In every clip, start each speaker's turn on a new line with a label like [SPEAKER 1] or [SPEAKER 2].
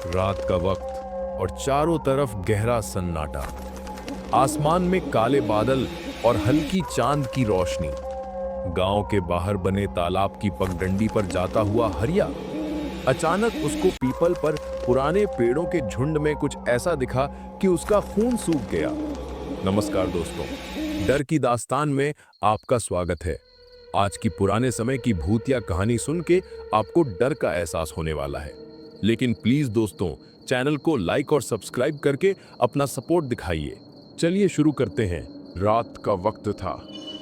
[SPEAKER 1] रात का वक्त और चारों तरफ गहरा सन्नाटा। आसमान में काले बादल और हल्की चांद की रोशनी। गांव के बाहर बने तालाब की पगडंडी पर जाता हुआ हरिया अचानक उसको पीपल पर पुराने पेड़ों के झुंड में कुछ ऐसा दिखा कि उसका खून सूख गया। नमस्कार दोस्तों, डर की दास्तान में आपका स्वागत है। आज की पुराने समय की भूतिया कहानी सुन के आपको डर का एहसास होने वाला है, लेकिन प्लीज दोस्तों, चैनल को लाइक और सब्सक्राइब करके अपना सपोर्ट दिखाइए। चलिए शुरू करते हैं। रात का वक्त था।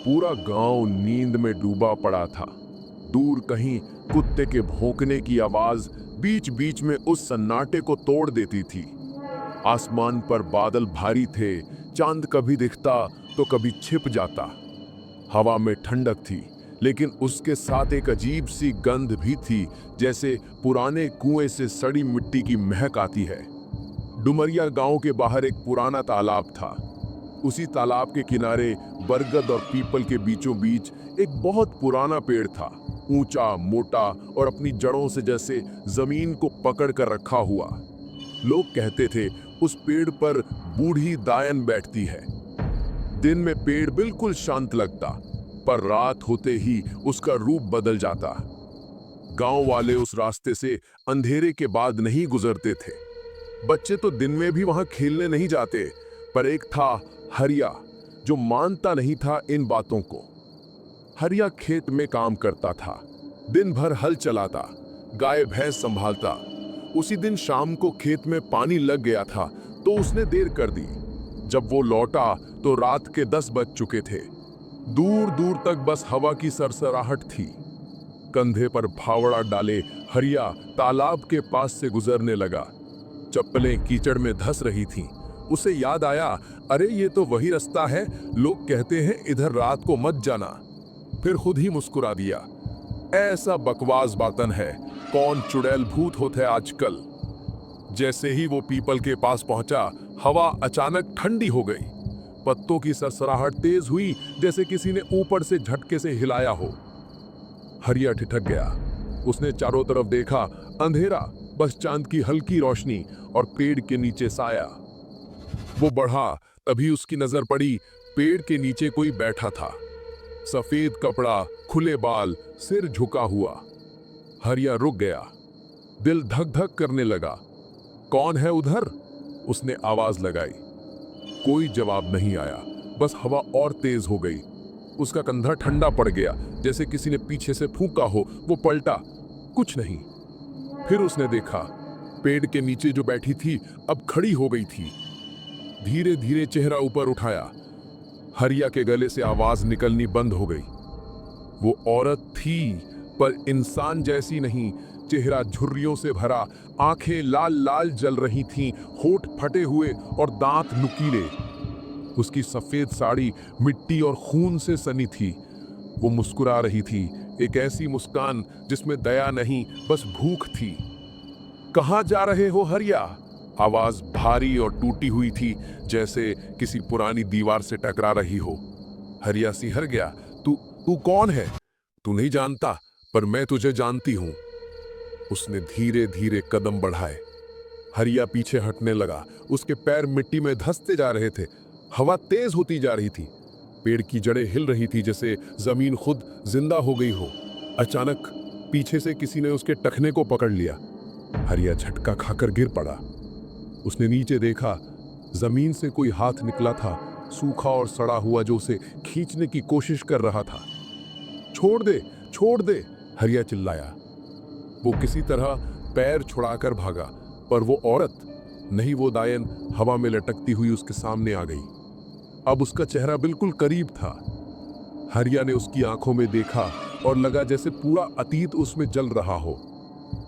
[SPEAKER 1] पूरा गांव नींद में डूबा पड़ा था। दूर कहीं कुत्ते के भौंकने की आवाज बीच बीच में उस सन्नाटे को तोड़ देती थी। आसमान पर बादल भारी थे, चांद कभी दिखता तो कभी छिप जाता। हवा में ठंडक थी, लेकिन उसके साथ एक अजीब सी गंध भी थी, जैसे पुराने कुएं से सड़ी मिट्टी की महक आती है। डुमरिया गांव के बाहर एक पुराना तालाब था। उसी तालाब के किनारे बरगद और पीपल के बीचों बीच एक बहुत पुराना पेड़ था, ऊंचा, मोटा और अपनी जड़ों से जैसे जमीन को पकड़ कर रखा हुआ। लोग कहते थे उस पेड़ पर बूढ़ी दायन बैठती है। दिन में पेड़ बिल्कुल शांत लगता, पर रात होते ही उसका रूप बदल जाता। गांव वाले उस रास्ते से अंधेरे के बाद नहीं गुजरते थे। बच्चे तो दिन में भी वहां खेलने नहीं जाते, पर एक था हरिया, जो मानता नहीं था इन बातों को। हरिया खेत में काम करता था, दिन भर हल चलाता, गाय भैंस संभालता। उसी दिन शाम को खेत में पानी लग गया था, तो उसने देर कर दी। जब वो लौटा तो रात के 10 बज चुके थे। दूर दूर तक बस हवा की सरसराहट थी। कंधे पर फावड़ा डाले हरिया तालाब के पास से गुजरने लगा। चप्पलें कीचड़ में धंस रही थीं। उसे याद आया, अरे ये तो वही रास्ता है, लोग कहते हैं इधर रात को मत जाना। फिर खुद ही मुस्कुरा दिया, ऐसा बकवास बातन है, कौन चुड़ैल भूत होते है आजकल। जैसे ही वो पीपल के पास पहुंचा, हवा अचानक ठंडी हो गई। पत्तों की सरसराहट तेज हुई, जैसे किसी ने ऊपर से झटके से हिलाया हो। हरिया ठिठक गया। उसने चारों तरफ देखा, अंधेरा, बस चांद की हल्की रोशनी और पेड़ के नीचे साया। वो बढ़ा, तभी उसकी नजर पड़ी, पेड़ के नीचे कोई बैठा था। सफेद कपड़ा, खुले बाल, सिर झुका हुआ। हरिया रुक गया, दिल धक धक करने लगा। कौन है उधर? उसने आवाज लगाई। कोई जवाब नहीं आया, बस हवा और तेज हो गई। उसका कंधा ठंडा पड़ गया, जैसे किसी ने पीछे से फूंका हो। वो पलटा, कुछ नहीं। फिर उसने देखा, पेड़ के नीचे जो बैठी थी अब खड़ी हो गई थी। धीरे धीरे चेहरा ऊपर उठाया। हरिया के गले से आवाज निकलनी बंद हो गई। वो औरत थी, पर इंसान जैसी नहीं। चेहरा झुर्रियों से भरा, आंखें लाल लाल जल रही थीं, होठ फटे हुए और दांत नुकीले। उसकी सफेद साड़ी मिट्टी और खून से सनी थी। वो मुस्कुरा रही थी, एक ऐसी मुस्कान जिसमें दया नहीं, बस भूख थी। कहाँ जा रहे हो हरिया? आवाज भारी और टूटी हुई थी, जैसे किसी पुरानी दीवार से टकरा रही हो। हरिया सिहर गया। तू तू कौन है? तू नहीं जानता, पर मैं तुझे जानती हूं। उसने धीरे धीरे कदम बढ़ाए। हरिया पीछे हटने लगा। उसके पैर मिट्टी में धंसते जा रहे थे। हवा तेज होती जा रही थी। पेड़ की जड़ें हिल रही थी, जैसे जमीन खुद जिंदा हो गई हो। अचानक पीछे से किसी ने उसके टखने को पकड़ लिया। हरिया झटका खाकर गिर पड़ा। उसने नीचे देखा, जमीन से कोई हाथ निकला था, सूखा और सड़ा हुआ, जो उसे खींचने की कोशिश कर रहा था। छोड़ दे, छोड़ दे, हरिया चिल्लाया। वो किसी तरह पैर छुड़ाकर भागा, पर वो औरत नहीं, वो दायन हवा में लटकती हुई उसके सामने आ गई। अब उसका चेहरा बिल्कुल करीब था। हरिया ने उसकी आंखों में देखा और लगा जैसे पूरा अतीत उसमें जल रहा हो।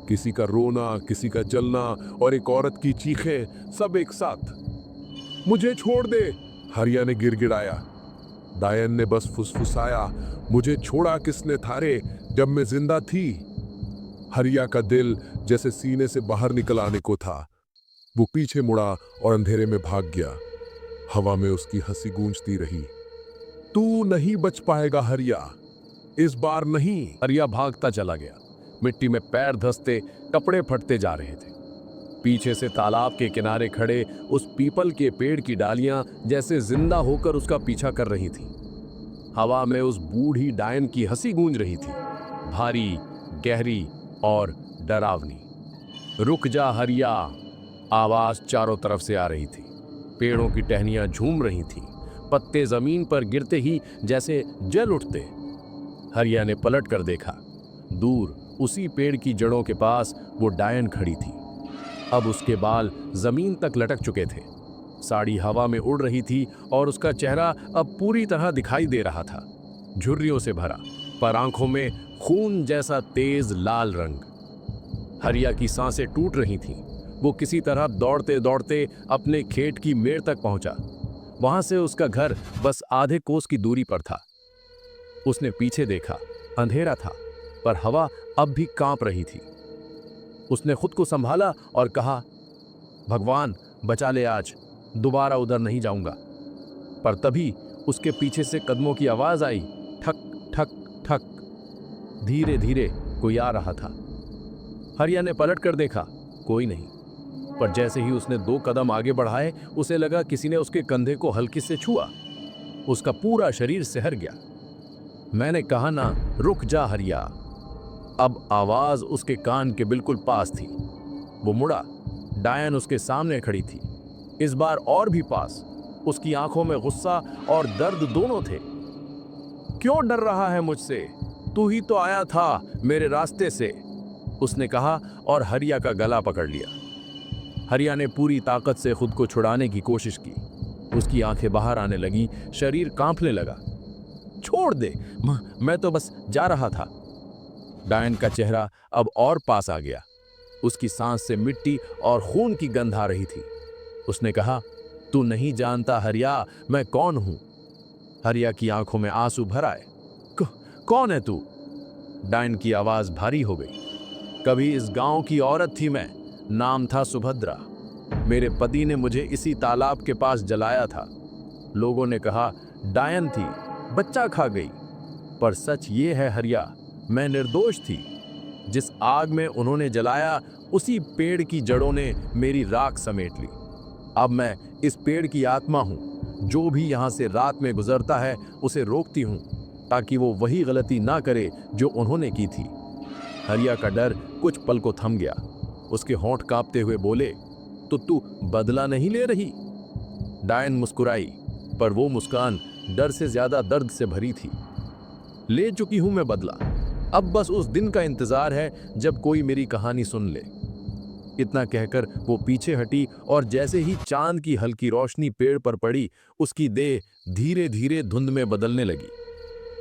[SPEAKER 1] किसी का रोना, किसी का जलना और एक औरत की चीखें, सब एक साथ। मुझे छोड़ दे, हरिया ने गिड़गिड़ाया। दायन ने बस फुसफुसाया, मुझे छोड़ा किसने थारे, जब मैं जिंदा थी। हरिया का दिल जैसे सीने से बाहर निकल आने को था। वो पीछे मुड़ा और अंधेरे में भाग गया। हवा में उसकी हंसी गूंजती रही। तू नहीं बच पाएगा हरिया, इस बार नहीं। हरिया भागता चला गया। मिट्टी में पैर धंसते, कपड़े फटते जा रहे थे।
[SPEAKER 2] पीछे से तालाब के किनारे खड़े उस पीपल के पेड़ की डालियां जैसे जिंदा होकर उसका पीछा कर रही थीं। हवा में उस बूढ़ी डायन की हंसी गूंज रही थी, भारी, गहरी और डरावनी। रुक जा हरिया, आवाज चारों तरफ से आ रही थी। पेड़ों की टहनियां झूम रही थीं, पत्ते जमीन पर गिरते ही जैसे जल उठते। हरिया ने पलट कर देखा। दूर उसी पेड़ की जड़ों के पास वो डायन खड़ी थी। अब उसके बाल जमीन तक लटक चुके थे, साड़ी हवा में उड़ रही थी और उसका चेहरा अब पूरी तरह दिखाई दे रहा था, झुर्रियों से भरा, पर आंखों में खून जैसा तेज लाल रंग। हरिया की सांसें टूट रही थीं। वो किसी तरह दौड़ते दौड़ते अपने खेत की मेड़ तक पहुंचा। वहां से उसका घर बस आधे कोस की दूरी पर था। उसने पीछे देखा, अंधेरा था, पर हवा अब भी कांप रही थी। उसने खुद को संभाला और कहा, भगवान बचा ले, आज दोबारा उधर नहीं जाऊंगा। पर तभी उसके पीछे से कदमों की आवाज आई, ठक ठक ठक। धीरे धीरे कोई आ रहा था। हरिया ने पलट कर देखा, कोई नहीं। पर जैसे ही उसने 2 कदम आगे बढ़ाए, उसे लगा किसी ने उसके कंधे को हल्के से छुआ। उसका पूरा शरीर सिहर गया। मैंने कहा ना, रुक जा हरिया। अब आवाज उसके कान के बिल्कुल पास थी। वो मुड़ा। डायन उसके सामने खड़ी थी, इस बार और भी पास। उसकी आंखों में गुस्सा और दर्द दोनों थे। क्यों डर रहा है मुझसे? तू ही तो आया था मेरे रास्ते से, उसने कहा और हरिया का गला पकड़ लिया। हरिया ने पूरी ताकत से खुद को छुड़ाने की कोशिश की। उसकी आंखें बाहर आने लगी, शरीर कांपने लगा। छोड़ दे, मैं तो बस जा रहा था। डायन का चेहरा अब और पास आ गया। उसकी सांस से मिट्टी और खून की गंध आ रही थी। उसने कहा, तू नहीं जानता हरिया, मैं कौन हूं। हरिया की आंखों में आंसू भर आए। कौन है तू? डायन की आवाज भारी हो गई। कभी इस गांव की औरत थी मैं, नाम था सुभद्रा। मेरे पति ने मुझे इसी तालाब के पास जलाया था। लोगों ने कहा डायन थी, बच्चा खा गई। पर सच ये है हरिया, मैं निर्दोष थी। जिस आग में उन्होंने जलाया, उसी पेड़ की जड़ों ने मेरी राख समेट ली। अब मैं इस पेड़ की आत्मा हूं। जो भी यहां से रात में गुजरता है, उसे रोकती हूं, ताकि वो वही गलती ना करे जो उन्होंने की थी। हरिया का डर कुछ पल को थम गया। उसके होंठ कांपते हुए बोले, तो तू बदला नहीं ले रही? डायन मुस्कुराई, पर वो मुस्कान डर से ज्यादा दर्द से भरी थी। ले चुकी हूं मैं बदला। अब बस उस दिन का इंतजार है जब कोई मेरी कहानी सुन ले। इतना कहकर वो पीछे हटी और जैसे ही चांद की हल्की रोशनी पेड़ पर पड़ी, उसकी देह धीरे धीरे धुंध में बदलने लगी।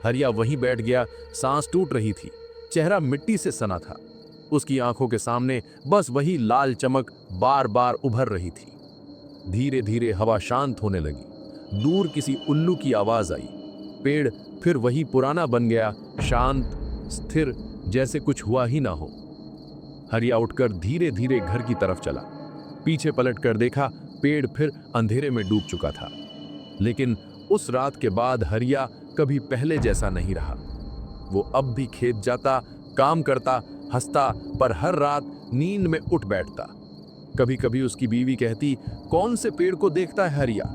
[SPEAKER 2] हरिया वहीं बैठ गया, सांस टूट रही थी, चेहरा मिट्टी से सना था। उसकी आंखों के सामने बस वही लाल चमक बार बार उभर रही थी। धीरे धीरे हवा शांत होने लगी। दूर किसी उल्लू की आवाज आई। पेड़ फिर वही पुराना बन गया, शांत, स्थिर, जैसे कुछ हुआ ही ना हो। हरिया उठकर धीरे धीरे घर की तरफ चला। पीछे पलट कर देखा, पेड़ फिर अंधेरे में डूब चुका था। लेकिन उस रात के बाद हरिया कभी पहले जैसा नहीं रहा। वो अब भी खेत जाता, काम करता, हंसता, पर हर रात नींद में उठ बैठता। कभी कभी उसकी बीवी कहती, कौन से पेड़ को देखता है हरिया?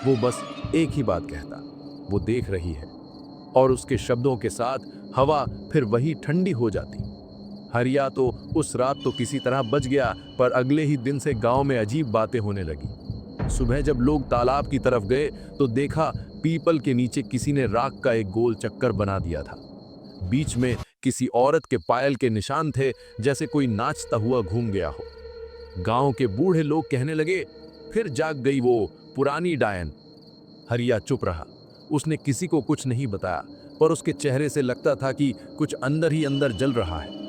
[SPEAKER 2] वो बस एक ही बात कहता, वो देख रही है। और उसके शब्दों के साथ हवा फिर वही ठंडी हो जाती। हरिया तो उस रात तो किसी तरह बच गया, पर अगले ही दिन से गांव में अजीब बातें होने लगी। सुबह जब लोग तालाब की तरफ गए तो देखा पीपल के नीचे किसी ने राख का एक गोल चक्कर बना दिया था। बीच में किसी औरत के पायल के निशान थे, जैसे कोई नाचता हुआ घूम गया हो। गांव के बूढ़े लोग कहने लगे, फिर जाग गई वो पुरानी डायन। हरिया चुप रहा। उसने किसी को कुछ नहीं बताया, पर उसके चेहरे से लगता था कि कुछ अंदर ही अंदर जल रहा है।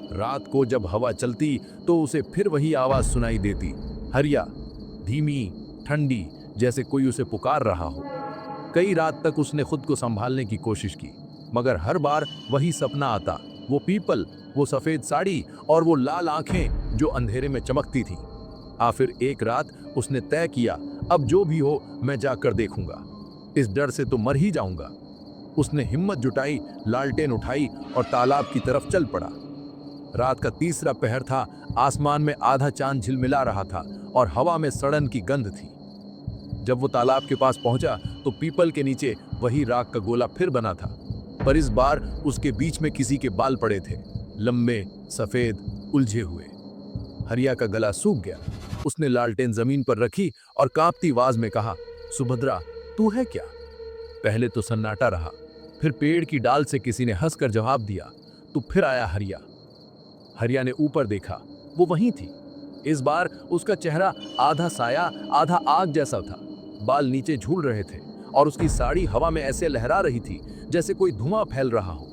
[SPEAKER 2] रात को जब हवा चलती तो उसे फिर वही आवाज सुनाई देती, हरिया, धीमी, ठंडी, जैसे कोई उसे पुकार रहा हो। कई रात तक उसने खुद को संभालने की कोशिश की, मगर हर बार वही सपना आता, वो पीपल, वो सफेद साड़ी और वो लाल आंखें जो अंधेरे में चमकती थीं। आखिर एक रात उसने तय किया, अब जो भी हो मैं जाकर देखूंगा, इस डर से तो मर ही जाऊंगा। उसने हिम्मत जुटाई, लालटेन उठाई और तालाब की तरफ चल पड़ा। रात का तीसरा पहर था। आसमान में आधा चांद झिलमिला रहा था और हवा में सड़न की गंध थी। जब वो तालाब के पास पहुंचा तो पीपल के नीचे वही राख का गोला फिर बना था, पर इस बार उसके बीच में किसी के बाल पड़े थे, लंबे, सफेद, उलझे हुए। हरिया का गला सूख गया। उसने लालटेन जमीन पर रखी और कांपती आवाज में कहा, सुभद्रा, तू है क्या? पहले तो सन्नाटा रहा, फिर पेड़ की डाल से किसी ने हंसकर जवाब दिया, तो फिर आया हरिया। हरिया ने ऊपर देखा, वो वहीं थी। इस बार उसका चेहरा आधा साया आधा आग जैसा था। बाल नीचे झूल रहे थे और उसकी साड़ी हवा में ऐसे लहरा रही थी जैसे कोई धुआं फैल रहा हो।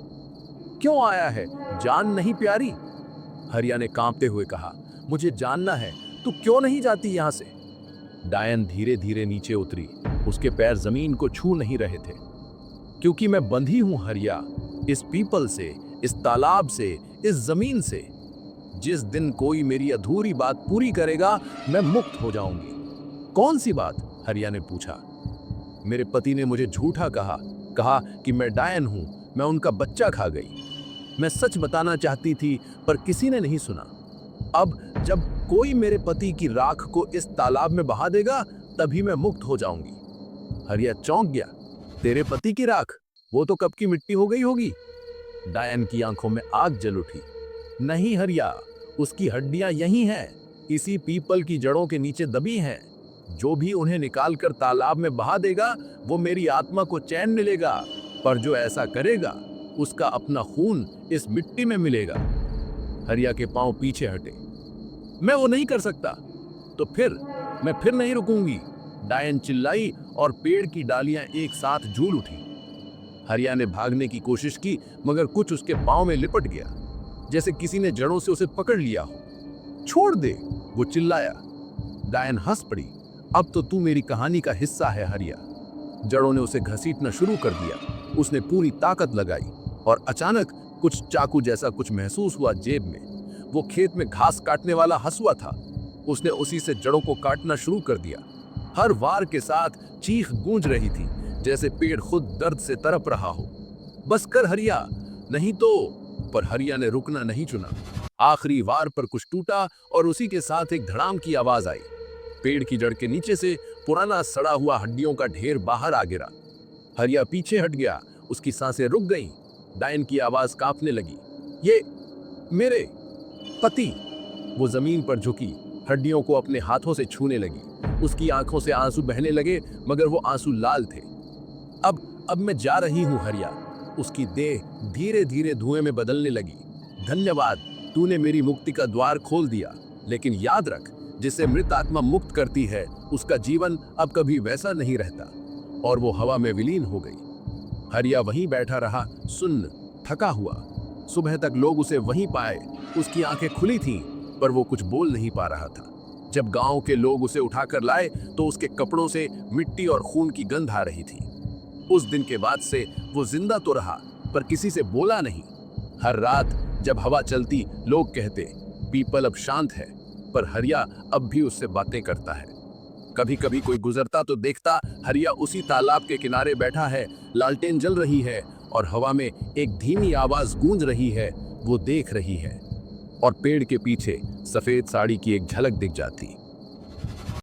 [SPEAKER 2] क्यों आया है? जान नहीं प्यारी? हरिया ने कांपते हुए कहा, मुझे जानना है, तू क्यों नहीं जाती यहां से? डायन धीरे धीरे नीचे उतरी। उसके पैर जमीन को छू नहीं रहे थे। क्योंकि मैं बंधी हूं हरिया, इस पीपल से, इस तालाब से, इस जमीन से। जिस दिन कोई मेरी अधूरी बात पूरी करेगा, मैं मुक्त हो जाऊंगी। कौन सी बात? हरिया ने पूछा। मेरे पति ने मुझे झूठा कहा कि मैं डायन हूं, मैं उनका बच्चा खा गई। मैं सच बताना चाहती थी पर किसी ने नहीं सुना। अब जब कोई मेरे पति की राख को इस तालाब में बहा देगा, तभी मैं मुक्त हो जाऊंगी। हरिया चौंक गया। तेरे पति की राख? वो तो कब की मिट्टी हो गई होगी। डायन की आंखों में आग जल उठी। नहीं हरिया, उसकी हड्डियां यहीं हैं, इसी पीपल की जड़ों के नीचे दबी हैं। जो भी उन्हें निकालकर तालाब में बहा देगा, वो मेरी आत्मा को चैन मिलेगा, पर जो ऐसा करेगा, उसका अपना खून इस मिट्टी में मिलेगा। हरिया के पांव पीछे हटे। मैं वो नहीं कर सकता। तो मैं फिर नहीं रुकूंगी। डायन चिल्लाई और पेड़ की डालियां एक साथ झूल उठी। हरिया ने भागने की कोशिश की, मगर कुछ उसके पांव में लिपट गया, जैसे किसी ने जड़ों से उसे पकड़ लिया हो। छोड़ दे, वो चिल्लाया। डायन हंस पड़ी। अब तो तू मेरी कहानी का हिस्सा है हरिया। जड़ों ने उसे घसीटना शुरू कर दिया। उसने पूरी ताकत लगाई और अचानक कुछ चाकू जैसा कुछ महसूस हुआ जेब में। वो खेत में घास काटने वाला हंसुआ था। उसने उसी से जड़ों को काटना शुरू कर दिया। हर वार के साथ चीख गूंज रही थी, जैसे पेड़ खुद दर्द से तड़प रहा हो। बस कर हरिया, नहीं तो। पर हरिया ने रुकना नहीं चुना। आखिरी वार पर कुछ टूटा और उसी के साथ एक धड़ाम की आवाज आई। पेड़ की जड़ के नीचे से पुराना सड़ा हुआ हड्डियों का ढेर बाहर आ गिरा। हरिया पीछे हट गया। उसकी सांसें रुक गईं। डायन की आवाज कांपने लगी। ये मेरे पति। वो जमीन पर झुकी, हड्डियों को अपने हाथों से छूने लगी। उसकी आंखों से आंसू बहने लगे, मगर वो आंसू लाल थे। अब मैं जा रही हूं हरिया। उसकी देह धीरे धीरे धुएं में बदलने लगी। धन्यवाद, तूने मेरी मुक्ति का द्वार खोल दिया। लेकिन याद रख, जिसे मृत आत्मा मुक्त करती है, उसका जीवन अब कभी वैसा नहीं रहता। और वो हवा में विलीन हो गई। हरिया वहीं बैठा रहा, सुन्न, थका हुआ। सुबह तक लोग उसे वहीं पाए। उसकी आंखें खुली थीं, पर वो कुछ बोल नहीं पा रहा था। जब गांव के लोग उसे उठाकर लाए तो उसके कपड़ों से मिट्टी और खून की गंध आ रही थी। उस दिन के बाद से वो जिंदा तो रहा, पर किसी से बोला नहीं। हर रात जब हवा चलती, लोग कहते, पीपल अब शांत है, पर हरिया अब भी उससे बातें करता है। कभी कभी कोई गुजरता तो देखता, हरिया उसी तालाब के किनारे बैठा है, लालटेन जल रही है और हवा में एक धीमी आवाज गूंज रही है। वो देख रही है और पेड़ के पीछे सफेद साड़ी की एक झलक दिख जाती।